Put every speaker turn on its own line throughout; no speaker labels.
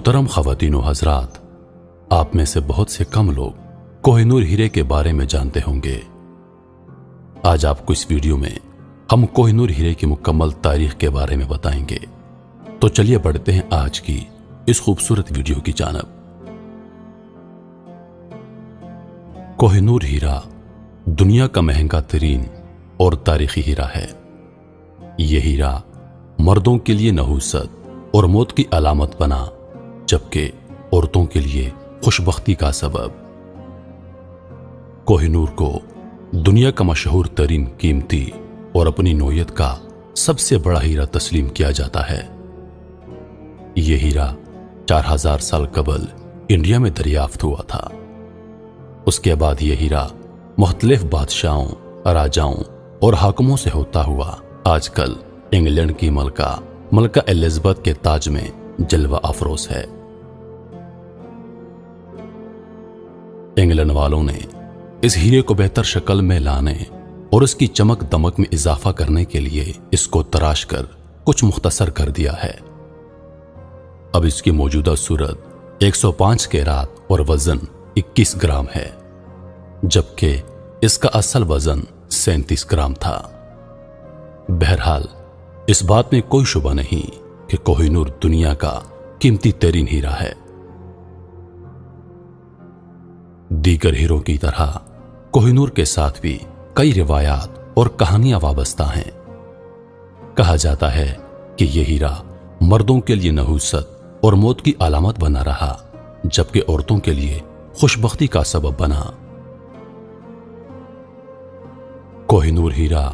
محترم خواتین و حضرات، آپ میں سے بہت سے کم لوگ کوہ نور ہیرے کے بارے میں جانتے ہوں گے۔ آج آپ کو اس ویڈیو میں ہم کوہ نور ہیرے کی مکمل تاریخ کے بارے میں بتائیں گے، تو چلیے بڑھتے ہیں آج کی اس خوبصورت ویڈیو کی جانب۔ کوہ نور ہیرا دنیا کا مہنگا ترین اور تاریخی ہیرا ہے۔ یہ ہیرا مردوں کے لیے نحوست اور موت کی علامت بنا، جبکہ عورتوں کے لیے خوشبختی کا سبب۔ کوہ نور کو دنیا کا مشہور ترین، قیمتی اور اپنی نوعیت کا سب سے بڑا ہیرا تسلیم کیا جاتا ہے۔ یہ ہیرا 4000 سال قبل انڈیا میں دریافت ہوا تھا۔ اس کے بعد یہ ہیرا مختلف بادشاہوں، راجاؤں اور حاکموں سے ہوتا ہوا آج کل انگلینڈ کی ملکہ الزبتھ کے تاج میں جلوہ افروز ہے۔ انگلینڈ والوں نے اس ہیرے کو بہتر شکل میں لانے اور اس کی چمک دمک میں اضافہ کرنے کے لیے اس کو تراش کر کچھ مختصر کر دیا ہے۔ اب اس کی موجودہ صورت 105 کیرات اور وزن 21 گرام ہے، جبکہ اس کا اصل وزن 37 گرام تھا۔ بہرحال اس بات میں کوئی شبہ نہیں کہ کوہ نور دنیا کا قیمتی ترین ہیرا ہے۔ دیگر ہیروں کی طرح کوہ نور کے ساتھ بھی کئی روایات اور کہانیاں وابستہ ہیں۔ کہا جاتا ہے کہ یہ ہیرا مردوں کے لیے نحوست اور موت کی علامت بنا رہا، جبکہ عورتوں کے لیے خوشبختی کا سبب بنا۔ کوہ نور ہیرا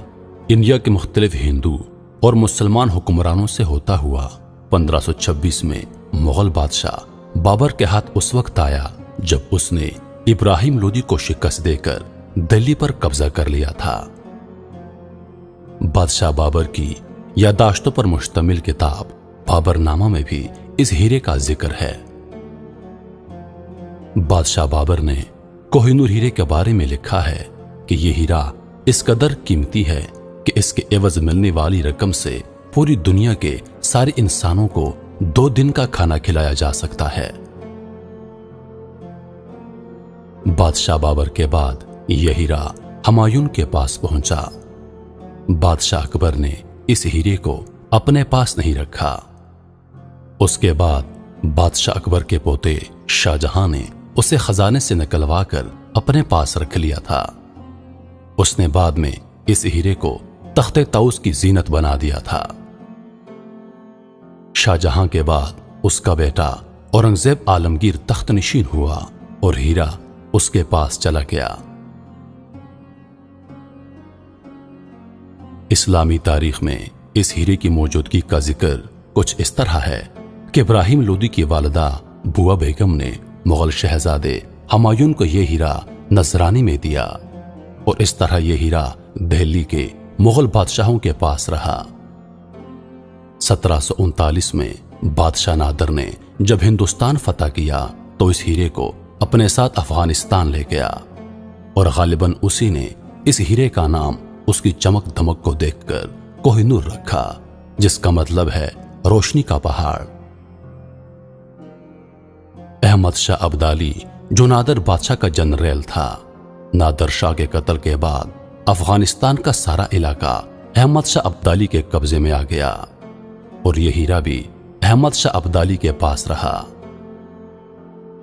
انڈیا کے مختلف ہندو اور مسلمان حکمرانوں سے ہوتا ہوا 1526 میں مغل بادشاہ بابر کے ہاتھ اس وقت آیا جب اس نے ابراہیم لودھی کو شکست دے کر دلی پر قبضہ کر لیا تھا۔ بادشاہ بابر کی یادداشتوں پر مشتمل کتاب بابر نامہ میں بھی اس ہیرے کا ذکر ہے۔ بادشاہ بابر نے کوہ نور ہیرے کے بارے میں لکھا ہے کہ یہ ہیرا اس قدر قیمتی ہے کہ اس کے عوض ملنے والی رقم سے پوری دنیا کے سارے انسانوں کو 2 دن کا کھانا کھلایا جا سکتا ہے۔ بادشاہ بابر کے بعد یہ ہیرا ہمایوں کے پاس پہنچا۔ بادشاہ اکبر نے اس ہیرے کو اپنے پاس نہیں رکھا۔ اس کے بعد بادشاہ اکبر کے پوتے شاہ جہاں نے اسے خزانے سے نکلوا کر اپنے پاس رکھ لیا تھا۔ اس نے بعد میں اس ہیرے کو تخت طاؤس کی زینت بنا دیا تھا۔ شاہ جہاں کے بعد اس کا بیٹا اورنگزیب عالمگیر تخت نشین ہوا اور ہیرا اس کے پاس چلا گیا۔ اسلامی تاریخ میں اس ہیرے کی موجودگی کا ذکر کچھ اس طرح ہے کہ ابراہیم لودھی کی والدہ بوا بیگم نے مغل شہزادے ہمایوں کو یہ ہیرا نذرانی میں دیا، اور اس طرح یہ ہیرا دہلی کے مغل بادشاہوں کے پاس رہا۔ 1739 میں بادشاہ نادر نے جب ہندوستان فتح کیا تو اس ہیرے کو اپنے ساتھ افغانستان لے گیا، اور غالباً اسی نے اس ہیرے کا نام اس کی چمک دمک کو دیکھ کر کوہ نور رکھا، جس کا مطلب ہے روشنی کا پہاڑ۔ احمد شاہ ابدالی جو نادر بادشاہ کا جنرل تھا، نادر شاہ کے قتل کے بعد افغانستان کا سارا علاقہ احمد شاہ ابدالی کے قبضے میں آ گیا، اور یہ ہیرا بھی احمد شاہ ابدالی کے پاس رہا۔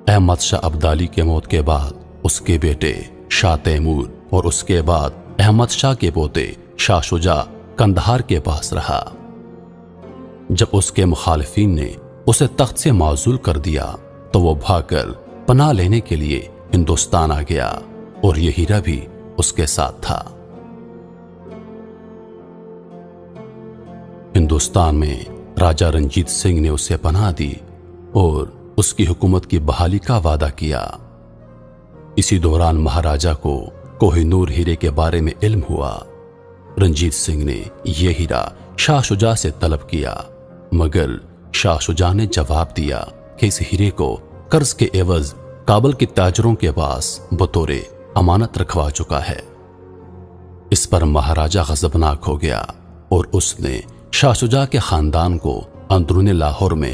احمد شاہ ابدالی کے موت کے بعد اس کے بیٹے شاہ تیمور اور اس کے بعد احمد شاہ کے پوتے شاہ شجاع قندھار کے پاس رہا۔ جب اس کے مخالفین نے اسے تخت سے معزول کر دیا تو وہ بھاگ کر پناہ لینے کے لیے ہندوستان آ گیا، اور یہ ہیرا بھی اس کے ساتھ تھا۔ ہندوستان میں راجہ رنجیت سنگھ نے اسے پناہ دی اور اس کی حکومت کی بحالی کا وعدہ کیا۔ اسی دوران مہاراجہ کو کوہ نور ہیرے کے بارے میں علم ہوا۔ رنجیت سنگھ نے یہ ہیرا شاہ شجاع سے طلب کیا، مگر شاہ شجاع نے جواب دیا کہ اس ہیرے کو قرض کے عوض کابل کے تاجروں کے پاس بطور امانت رکھوا چکا ہے۔ اس پر مہاراجہ غضبناک ہو گیا اور اس نے شاہ شجاع کے خاندان کو اندرون لاہور میں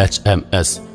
HMS